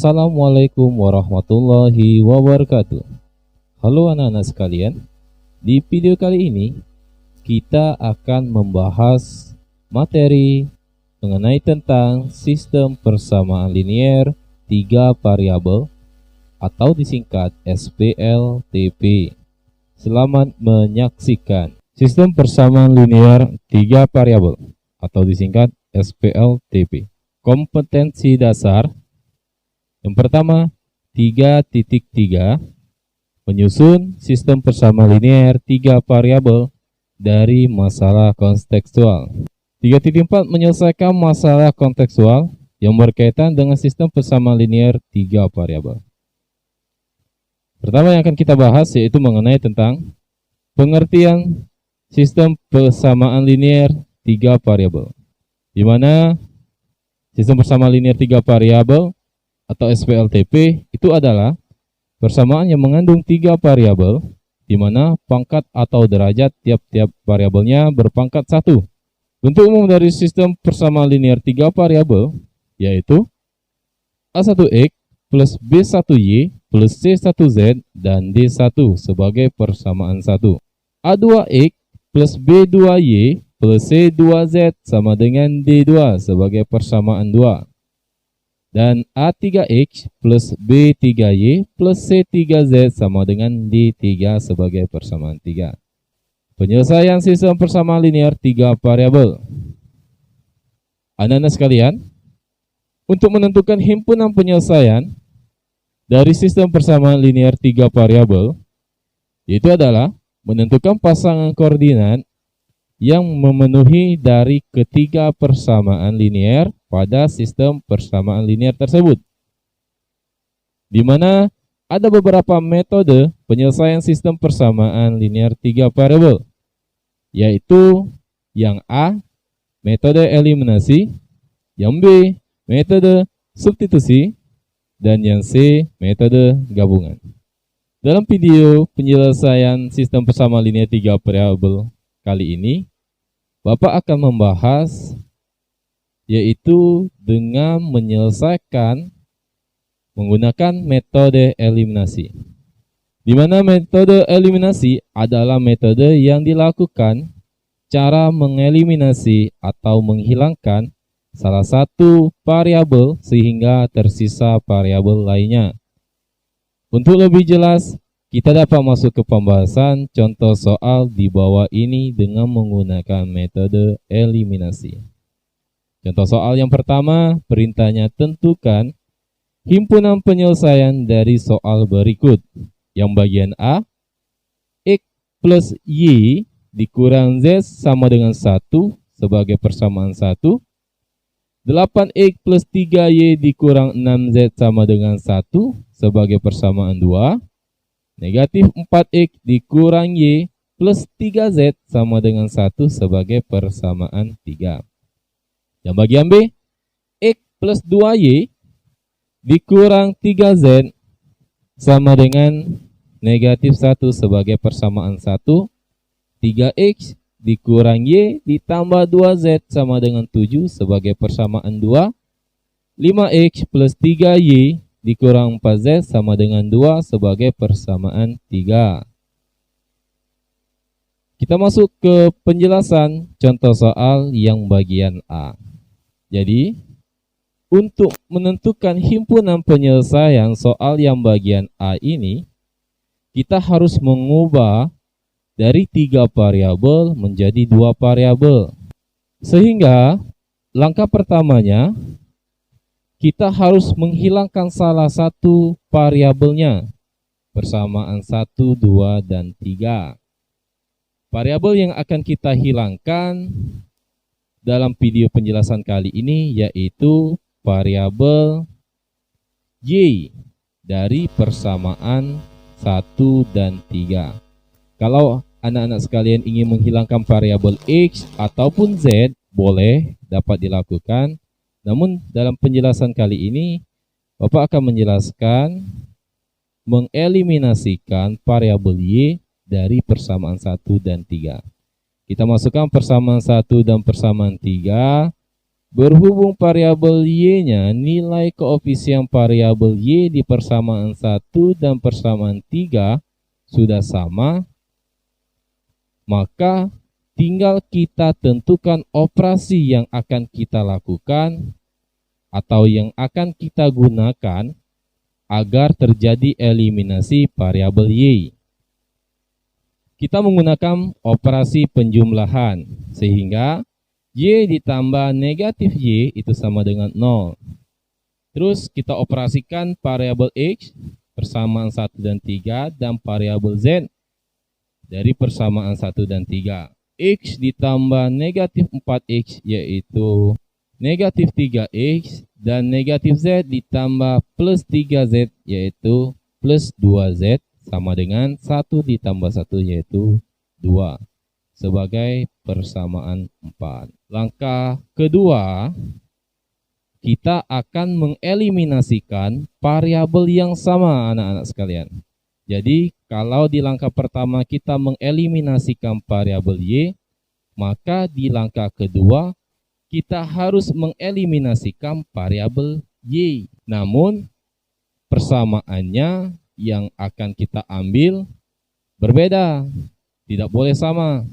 Assalamualaikum warahmatullahi wabarakatuh. Halo anak-anak sekalian. Di video kali ini kita akan membahas materi mengenai tentang sistem persamaan linier 3 variabel atau disingkat SPLTP. Selamat menyaksikan. Sistem persamaan linier 3 variabel atau disingkat SPLTP. Kompetensi dasar. Yang pertama, 3.3 menyusun sistem persamaan linier 3 variabel dari masalah kontekstual. 3.4 menyelesaikan masalah kontekstual yang berkaitan dengan sistem persamaan linier 3 variabel. Pertama yang akan kita bahas yaitu mengenai tentang pengertian sistem persamaan linier 3 variabel. Di mana sistem persamaan linier 3 variabel atau SPLTP itu adalah persamaan yang mengandung 3 variabel di mana pangkat atau derajat tiap-tiap variabelnya berpangkat 1. Bentuk umum dari sistem persamaan linier 3 variabel yaitu A1X plus B1Y plus C1Z dan D1 sebagai persamaan 1. A2X plus B2Y plus C2Z sama dengan D2 sebagai persamaan 2. Dan A3X plus B3Y plus C3Z sama dengan D3 sebagai persamaan 3. Penyelesaian sistem persamaan linier 3 variabel. Anak-anak sekalian, untuk menentukan himpunan penyelesaian dari sistem persamaan linier 3 variabel, yaitu adalah menentukan pasangan koordinat yang memenuhi dari ketiga persamaan linier pada sistem persamaan linier tersebut. Di mana ada beberapa metode penyelesaian sistem persamaan linier 3 variabel, yaitu yang A, metode eliminasi, yang B, metode substitusi, dan yang C, metode gabungan. Dalam video penyelesaian sistem persamaan linier 3 variabel kali ini, Bapak akan membahas yaitu dengan menyelesaikan menggunakan metode eliminasi. Di mana metode eliminasi adalah metode yang dilakukan cara mengeliminasi atau menghilangkan salah satu variabel sehingga tersisa variabel lainnya. Untuk lebih jelas, kita dapat masuk ke pembahasan contoh soal di bawah ini dengan menggunakan metode eliminasi. Contoh soal yang pertama, perintahnya tentukan himpunan penyelesaian dari soal berikut. Yang bagian A, X plus Y dikurang Z sama dengan 1 sebagai persamaan 1. 8X plus 3Y dikurang 6Z sama dengan 1 sebagai persamaan 2. Negatif 4X dikurang Y plus 3Z sama dengan 1 sebagai persamaan 3. Yang bagian B, X plus 2Y dikurang 3Z sama dengan negatif 1 sebagai persamaan 1. 3X dikurang Y ditambah 2Z sama dengan 7 sebagai persamaan 2. 5X plus 3Y dikurang 4Z sama dengan 2 sebagai persamaan 3. Kita masuk ke penjelasan contoh soal yang bagian A. Jadi, untuk menentukan himpunan penyelesaian soal yang bagian A ini, kita harus mengubah dari 3 variabel menjadi 2 variabel. Sehingga, langkah pertamanya, kita harus menghilangkan salah satu variabelnya, persamaan 1, 2, dan 3. Variabel yang akan kita hilangkan dalam video penjelasan kali ini yaitu variabel Y dari persamaan 1 dan 3. Kalau anak-anak sekalian ingin menghilangkan variabel X ataupun Z, boleh, dapat dilakukan. Namun dalam penjelasan kali ini, Bapak akan menjelaskan mengeliminasikan variabel Y dari persamaan 1 dan 3. Kita masukkan persamaan 1 dan persamaan 3 Berhubung variabel Y-nya nilai koefisien variabel Y di persamaan 1 dan persamaan 3 sudah sama, maka tinggal kita tentukan operasi yang akan kita lakukan atau yang akan kita gunakan agar terjadi eliminasi variabel Y. Kita menggunakan operasi penjumlahan, sehingga Y ditambah negatif Y itu sama dengan 0. Terus kita operasikan variabel X persamaan 1 dan 3 dan variabel Z dari persamaan 1 dan 3. X ditambah negatif 4X yaitu negatif 3X dan negatif Z ditambah plus 3Z yaitu plus 2Z sama dengan 1 ditambah 1 yaitu 2 sebagai persamaan 4. Langkah kedua, kita akan mengeliminasikan variabel yang sama anak-anak sekalian. Jadi kalau di langkah pertama kita mengeliminasikan variabel Y, maka di langkah kedua kita harus mengeliminasikan variabel Y. Namun persamaannya yang akan kita ambil berbeda, tidak boleh sama.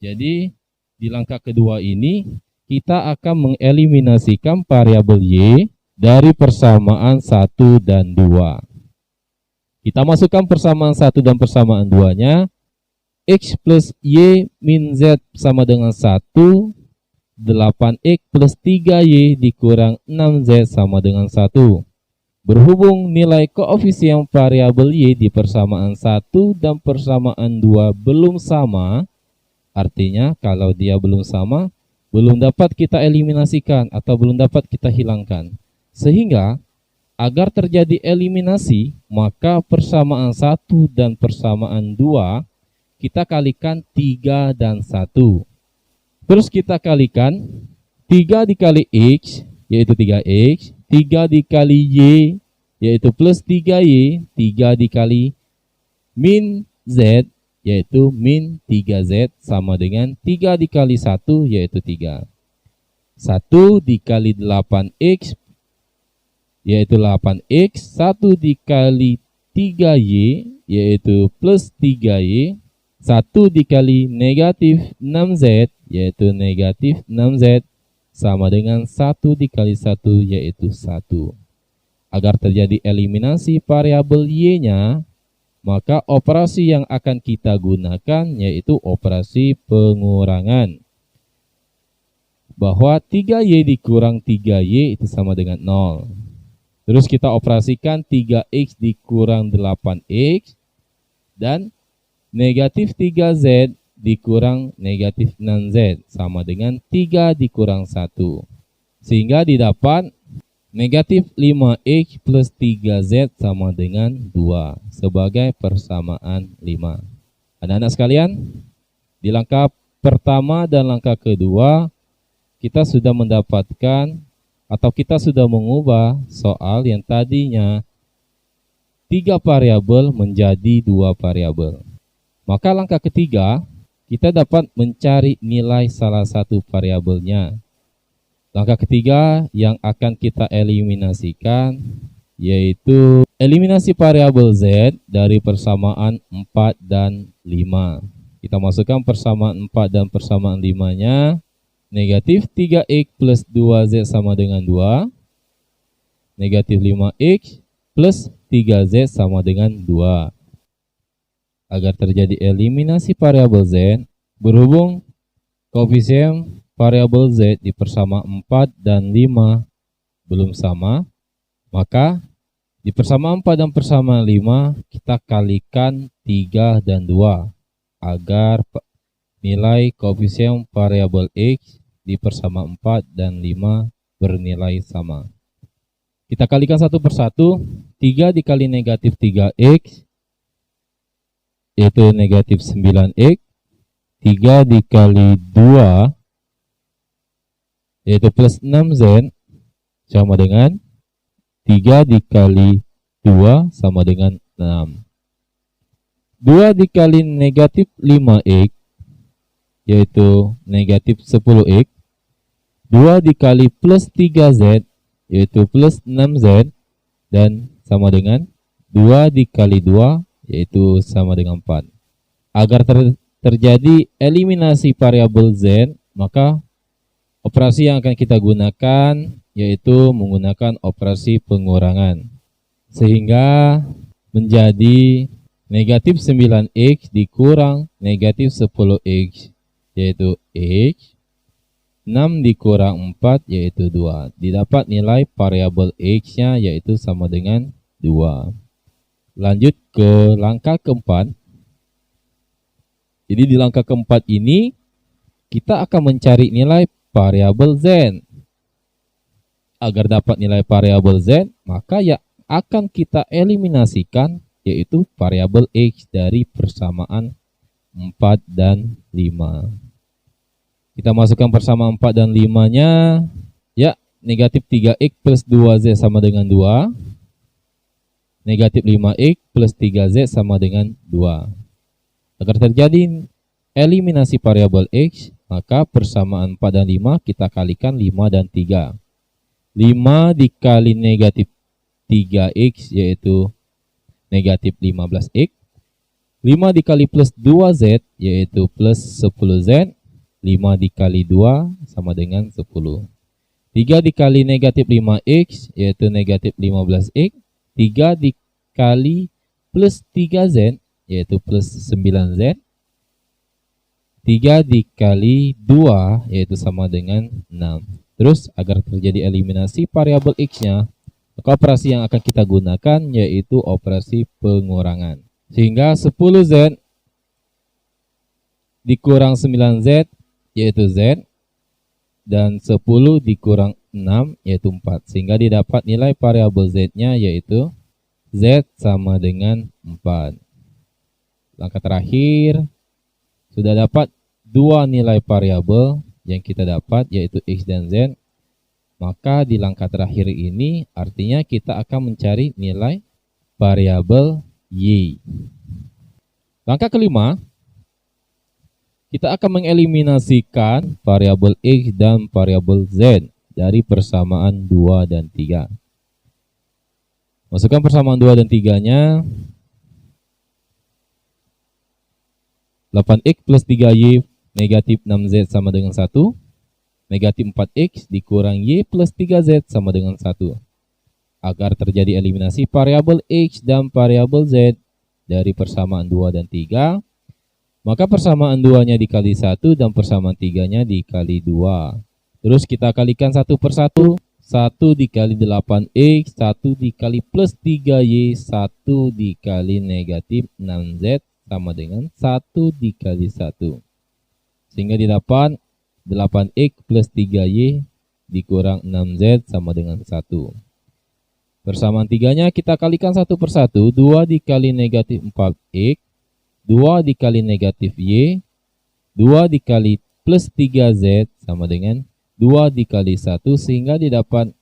Jadi di langkah kedua ini kita akan mengeliminasikan variabel Y dari persamaan 1 dan 2. Kita masukkan persamaan 1 dan persamaan 2-nya. X plus Y min Z sama dengan 1. 8X plus 3Y dikurang 6Z sama dengan 1. Berhubung nilai koefisien variabel Y di persamaan 1 dan persamaan 2 belum sama, artinya kalau dia belum sama, belum dapat kita eliminasikan atau belum dapat kita hilangkan. Sehingga agar terjadi eliminasi, maka persamaan 1 dan persamaan 2 kita kalikan 3 dan 1. Terus kita kalikan 3 dikali X yaitu 3X, 3 dikali Y yaitu plus 3Y, 3 dikali min Z yaitu min 3Z sama dengan 3 dikali 1 yaitu 3. 1 dikali 8X yaitu 8X, 1 dikali 3Y yaitu plus 3Y, 1 dikali negatif 6Z yaitu negatif 6Z sama dengan 1 dikali 1 yaitu 1. Agar terjadi eliminasi variabel Y-nya, maka operasi yang akan kita gunakan yaitu operasi pengurangan. Bahwa 3Y dikurang 3Y itu sama dengan 0. Terus kita operasikan 3X dikurang 8X dan negatif 3Z dikurang negatif 6Z sama dengan 3 dikurang 1. Sehingga didapat negatif 5X plus 3Z sama dengan 2 sebagai persamaan 5. Anak-anak sekalian, di langkah pertama dan langkah kedua kita sudah mendapatkan atau kita sudah mengubah soal yang tadinya 3 variabel menjadi 2 variabel. Maka langkah ketiga kita dapat mencari nilai salah satu variabelnya. Langkah ketiga yang akan kita eliminasikan yaitu eliminasi variabel Z dari persamaan 4 dan 5. Kita masukkan persamaan 4 dan persamaan 5-nya. Negatif 3X plus 2Z sama dengan 2. Negatif 5X plus 3Z sama dengan 2. Agar terjadi eliminasi variabel Z, berhubung koefisien variabel Z di persamaan 4 dan 5 belum sama, maka di persamaan 4 dan persamaan 5 kita kalikan 3 dan 2 agar nilai koefisien variabel X di persamaan 4 dan 5 bernilai sama. Kita kalikan satu persatu. 3 dikali negatif 3X yaitu negatif 9X. 3 dikali 2 yaitu plus 6Z sama dengan 3 dikali 2 sama dengan 6. 2 dikali negatif 5X yaitu negatif 10X 2 dikali plus 3Z, yaitu plus 6Z, dan sama dengan 2 dikali 2, yaitu sama dengan 4. Agar terjadi eliminasi variabel Z, maka operasi yang akan kita gunakan yaitu menggunakan operasi pengurangan. Sehingga menjadi negatif 9X dikurang negatif 10X, yaitu X. 6 dikurang 4 yaitu 2. Didapat nilai variabel X-nya yaitu sama dengan 2. Lanjut ke langkah keempat. Jadi di langkah keempat ini kita akan mencari nilai variabel Z. Agar dapat nilai variabel Z, maka ya akan kita eliminasikan yaitu variabel X dari persamaan 4 dan 5. Kita masukkan persamaan 4 dan 5-nya. Ya, negatif 3X plus 2Z sama dengan 2. Negatif 5X plus 3Z sama dengan 2. Agar terjadi eliminasi variabel X, maka persamaan 4 dan 5 kita kalikan 5 dan 3. 5 dikali negatif 3X yaitu negatif 15X. 5 dikali plus 2Z yaitu plus 10Z. 5 dikali 2 sama dengan 10. 3 dikali negatif 5X yaitu negatif 15X. 3 dikali plus 3Z yaitu plus 9Z. 3 dikali 2 yaitu sama dengan 6. Terus agar terjadi eliminasi variabel X-nya, maka operasi yang akan kita gunakan yaitu operasi pengurangan. Sehingga 10Z dikurang 9Z yaitu Z, dan 10 dikurang 6 yaitu 4. Sehingga didapat nilai variabel Z-nya yaitu Z sama dengan 4. Langkah terakhir, sudah dapat dua nilai variabel yang kita dapat yaitu X dan Z. Maka di langkah terakhir ini artinya kita akan mencari nilai variabel Y. Langkah kelima, kita akan mengeliminasikan variabel X dan variabel Z dari persamaan 2 dan 3. Masukkan persamaan 2 dan 3-nya. 8X plus 3Y negatif 6Z sama dengan 1. Negatif 4X dikurang Y plus 3Z sama dengan 1. Agar terjadi eliminasi variabel X dan variabel Z dari persamaan 2 dan 3, maka persamaan 2-nya dikali 1 dan persamaan 3-nya dikali 2. Terus kita kalikan satu per satu. 1 dikali 8X, 1 dikali plus 3Y, 1 dikali negatif 6Z sama dengan 1 dikali 1. Sehingga didapat 8X plus 3Y dikurang 6Z sama dengan 1. Persamaan 3-nya kita kalikan satu per satu. 2 dikali negatif 4X, 2 dikali negatif Y, 2 dikali plus 3Z sama dengan 2 dikali 1, sehingga didapat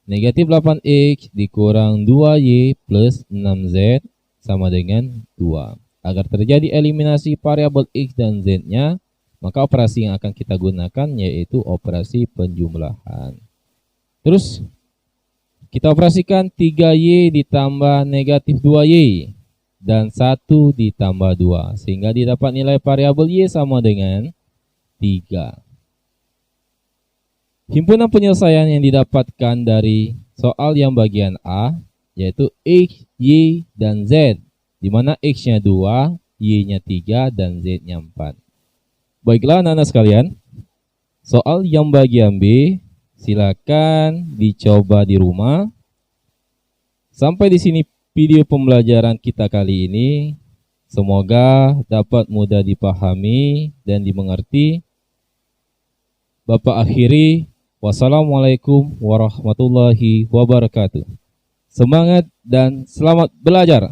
negatif 8X dikurang 2Y plus 6Z sama dengan 2. Agar terjadi eliminasi variabel X dan Z-nya, maka operasi yang akan kita gunakan yaitu operasi penjumlahan. Terus kita operasikan 3Y ditambah negatif 2Y. Dan 1 ditambah 2. Sehingga didapat nilai variabel Y sama dengan 3. Himpunan penyelesaian yang didapatkan dari soal yang bagian A yaitu X, Y, dan Z. Di mana X-nya 2, Y-nya 3, dan Z-nya 4. Baiklah anak-anak sekalian, soal yang bagian B silakan dicoba di rumah. Sampai di sini video pembelajaran kita kali ini. Semoga dapat mudah dipahami dan dimengerti. Bapak akhiri, wassalamualaikum warahmatullahi wabarakatuh. Semangat dan selamat belajar.